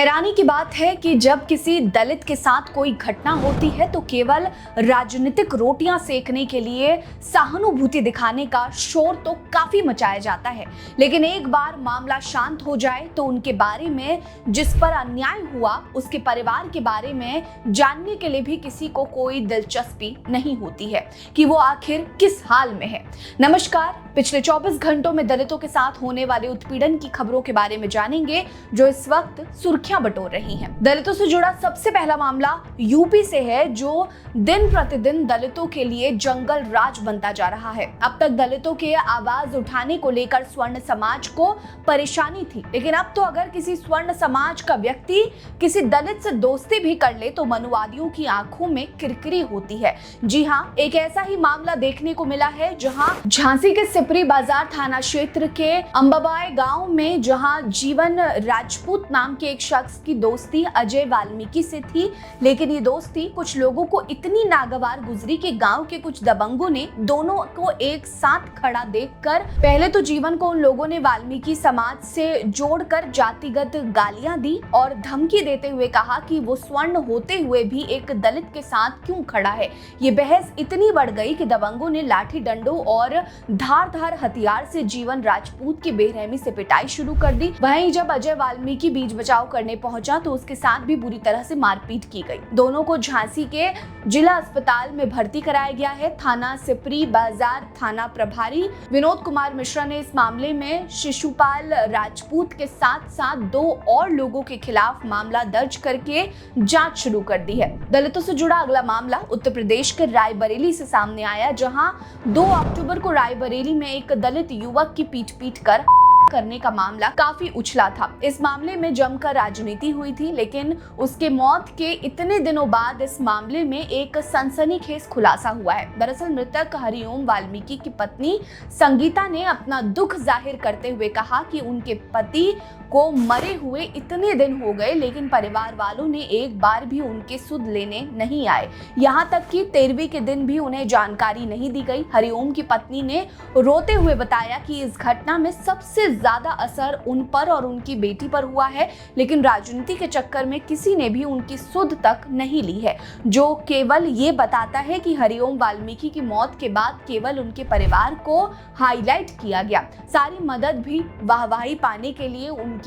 हैरानी की बात है कि जब किसी दलित के साथ कोई घटना होती है तो केवल राजनीतिक रोटियां सेकने के लिए सहानुभूति दिखाने का शोर तो काफी मचाया जाता है, लेकिन एक बार मामला शांत हो जाए तो उनके बारे में, जिस पर अन्याय हुआ उसके परिवार के बारे में जानने के लिए भी किसी को कोई दिलचस्पी नहीं होती है कि वो आखिर किस हाल में है। नमस्कार, पिछले 24 घंटों में दलितों के साथ होने वाले उत्पीड़न की खबरों के बारे में जानेंगे जो इस वक्त सुर्खियां बटोर रही हैं। दलितों से जुड़ा सबसे पहला मामला यूपी से है, जो दिन प्रतिदिन दलितों के लिए जंगल राज बनता जा रहा है। अब तक दलितों के आवाज उठाने को लेकर स्वर्ण समाज को परेशानी थी, लेकिन अब तो अगर किसी स्वर्ण समाज का व्यक्ति किसी दलित से दोस्ती भी कर ले तो मनुवादियों की आंखों में किरकिरी होती है। जी हाँ, एक ऐसा ही मामला देखने को मिला है जहां झांसी के सिपरी बाजार थाना क्षेत्र के अंबाबाई गांव में जहां जीवन राजपूत नाम के एक शख्स की दोस्ती अजय वाल्मीकि से थी, लेकिन ये दोस्ती कुछ लोगों को इतनी नागवार गुजरी कि गांव के कुछ दबंगों ने दोनों को एक साथ खड़ा देखकर पहले तो जीवन को उन लोगों ने वाल्मीकि समाज से जोड़कर जातिगत गालियां दी और धमकी देते हुए कहा कि वो स्वर्ण होते हुए भी एक दलित के साथ क्यों खड़ा है। ये बहस इतनी बढ़ गई कि दबंगों ने लाठी डंडों और धारदार हथियार से जीवन राजपूत की बेरहमी से पिटाई शुरू कर दी। वहीं जब अजय वाल्मीकि बीच बचाव करने पहुंचा तो उसके साथ भी बुरी तरह से मारपीट की गई। दोनों को झांसी के जिला अस्पताल में भर्ती कराया गया है। थाना सिपरी बाजार थाना प्रभारी विनोद कुमार मिश्रा ने इस मामले में शिशुपाल राजपूत के साथ साथ 2 और लोगों के खिलाफ मामला दर्ज करके जांच शुरू कर दी है। दलितों से जुड़ा अगला मामला उत्तर प्रदेश के रायबरेली से सामने आया, जहां 2 अक्टूबर को रायबरेली में एक दलित युवक की पीट कर करने का मामला काफी उछला था। इस मामले में जमकर राजनीति हुई थी, लेकिन उसके मौत के इतने दिनों बाद इस मामले में एक सनसनीखेज खुलासा हुआ है। दरअसल मृतक हरिओम वाल्मीकि की पत्नी संगीता ने अपना दुख जाहिर करते हुए कहा कि उनके पति को मरे हुए इतने दिन हो गए, लेकिन परिवार वालों ने एक बार भी उनके सुध लेने नहीं आए। यहाँ तक कि 13वीं के दिन भी उन्हें जानकारी नहीं दी गई। हरिओम की पत्नी ने रोते हुए बताया कि इस घटना में सबसे ज्यादा असर उन पर और उनकी बेटी पर हुआ है, लेकिन राजनीति के चक्कर में किसी ने भी उनकी सुध तक नहीं ली है, जो केवल ये बताता है कि हरिओम वाल्मीकि की मौत के बाद केवल उनके परिवार को हाईलाइट किया गया। सारी मदद भी वाहवाही पाने के लिए उनकी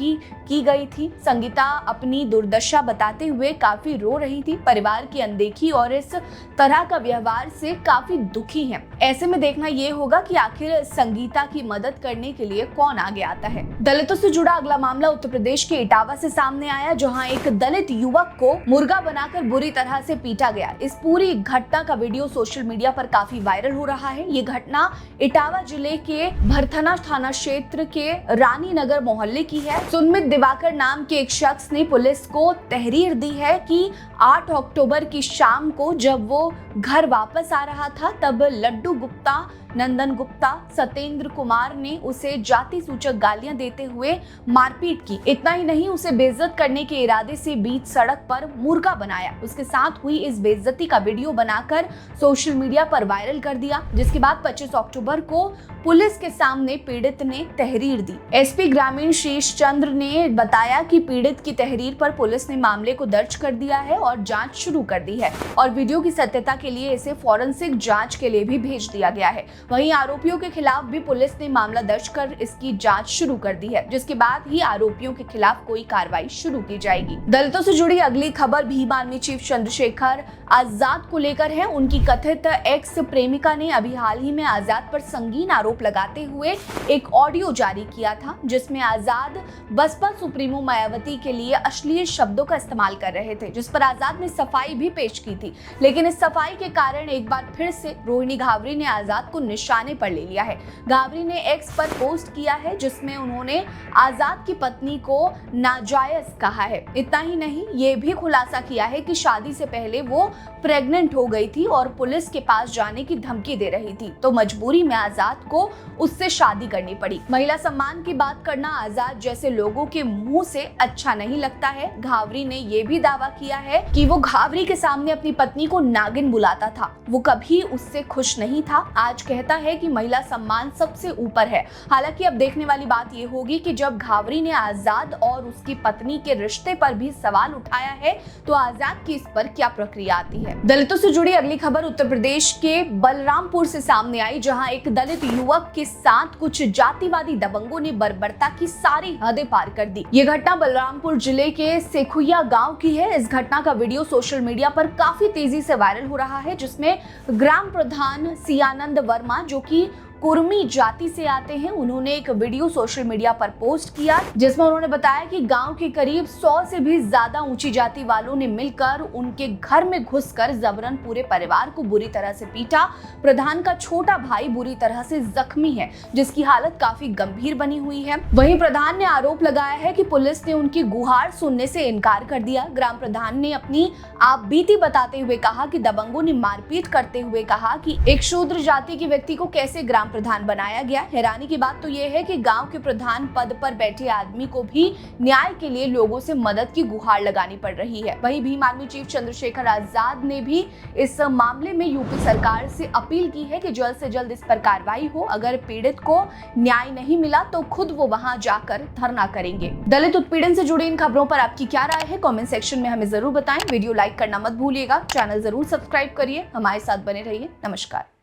की गई थी। संगीता अपनी दुर्दशा बताते हुए काफी रो रही थी। परिवार की अनदेखी और इस तरह का व्यवहार से काफी दुखी है। ऐसे में देखना ये होगा कि आखिर संगीता की मदद करने के लिए कौन आगे आता है। दलितों से जुड़ा अगला मामला उत्तर प्रदेश के इटावा से सामने आया, जहां एक दलित युवक को मुर्गा बनाकर बुरी तरह से पीटा गया। इस पूरी घटना का वीडियो सोशल मीडिया पर काफी वायरल हो रहा है। ये घटना इटावा जिले के भरथना थाना क्षेत्र के रानी नगर मोहल्ले की है। सुनमित दिवाकर नाम के एक शख्स ने पुलिस को तहरीर दी है कि 8 अक्टूबर की शाम को जब वो घर वापस आ रहा था तब लड्डू गुप्ता, नंदन गुप्ता, सत्येंद्र कुमार ने उसे जाति सूचक गालियां देते हुए मारपीट की। इतना ही नहीं, उसे बेइज्जत करने के इरादे से बीच सड़क पर मुर्गा बनाया। उसके साथ हुई इस बेइज्जती का वीडियो बनाकर सोशल मीडिया पर वायरल कर दिया, जिसके बाद 25 अक्टूबर को पुलिस के सामने पीड़ित ने तहरीर दी। एसपी ग्रामीण शीश चंद्र ने बताया कि पीड़ित की तहरीर पर पुलिस ने मामले को दर्ज कर दिया है और जांच शुरू कर दी है और वीडियो की सत्यता के लिए इसे फॉरेंसिक जांच के लिए भी भेज दिया गया है। वहीं आरोपियों के खिलाफ भी पुलिस ने मामला दर्ज कर इसकी जांच शुरू कर दी है, जिसके बाद ही आरोपियों के खिलाफ कोई कार्रवाई शुरू की जाएगी। दलितों से जुड़ी अगली खबर भीम आर्मी चीफ चंद्रशेखर आजाद को लेकर है। उनकी कथित एक्स प्रेमिका ने अभी हाल ही में आजाद पर संगीन आरोप लगाते हुए एक ऑडियो जारी किया था, जिसमें आजाद बसपा सुप्रीमो मायावती के लिए अश्लील शब्दों का इस्तेमाल कर रहे थे, जिस पर आजाद ने सफाई भी पेश की थी। लेकिन इस सफाई के कारण एक बार फिर से रोहिणी घावरी ने आजाद को निशाने पर ले लिया है। घावरी ने एक्स पर पोस्ट किया है, जिसमें उन्होंने आजाद की पत्नी को नाजायज कहा है। इतना ही नहीं, ये भी खुलासा किया है कि शादी से पहले वो प्रेग्नेंट हो गई थी और पुलिस के पास जाने की धमकी दे रही थी, तो मजबूरी में आजाद को उससे शादी करनी पड़ी। महिला सम्मान की बात करना आजाद जैसे लोगों के मुंह से अच्छा नहीं लगता है। घावरी ने यह भी दावा किया है कि वो घावरी के सामने अपनी पत्नी को नागिन बुलाता था, वो कभी उससे खुश नहीं था। आज कह कहता है कि महिला सम्मान सबसे ऊपर है। हालांकि अब देखने वाली बात यह होगी कि जब घावरी ने आजाद और उसकी पत्नी के रिश्ते पर भी सवाल उठाया है तो आजाद की इस पर क्या प्रक्रिया आती है। दलितों से जुड़ी अगली खबर उत्तर प्रदेश के बलरामपुर से सामने आई, जहां एक दलित युवक के साथ कुछ जातिवादी दबंगों ने बर्बरता की सारी हदें पार कर दी। ये घटना बलरामपुर जिले के सेखुया गांव की है। इस घटना का वीडियो सोशल मीडिया पर काफी तेजी से वायरल हो रहा है, जिसमें ग्राम प्रधान सियानंद वर्मा, जो कि कुर्मी जाति से आते हैं, उन्होंने एक वीडियो सोशल मीडिया पर पोस्ट किया, जिसमें उन्होंने बताया कि गांव के करीब 100 से भी ज्यादा ऊंची जाति वालों ने मिलकर उनके घर में घुसकर जबरन पूरे परिवार को बुरी तरह से पीटा। प्रधान का छोटा भाई बुरी तरह से जख्मी है, जिसकी हालत काफी गंभीर बनी हुई है। वहीं प्रधान ने आरोप लगाया है कि पुलिस ने उनकी गुहार सुनने से इनकार कर दिया। ग्राम प्रधान ने अपनी आपबीती बताते हुए कहा कि दबंगों ने मारपीट करते हुए कहा कि एक शूद्र जाति के व्यक्ति को कैसे ग्राम प्रधान बनाया गया। हैरानी की बात तो यह है कि गांव के प्रधान पद पर बैठे आदमी को भी न्याय के लिए लोगों से मदद की गुहार लगानी पड़ रही है। वहीं भीम आर्मी चीफ चंद्रशेखर आजाद ने भी इस मामले में यूपी सरकार से अपील की है कि जल्द से जल्द इस पर कार्रवाई हो। अगर पीड़ित को न्याय नहीं मिला तो खुद वो वहां जाकर धरना करेंगे। दलित उत्पीड़न से जुड़ी इन खबरों पर आपकी क्या राय है, कमेंट सेक्शन में हमें जरूर बताएं। वीडियो लाइक करना मत भूलिएगा, चैनल जरूर सब्सक्राइब करिए, हमारे साथ बने रहिए। नमस्कार।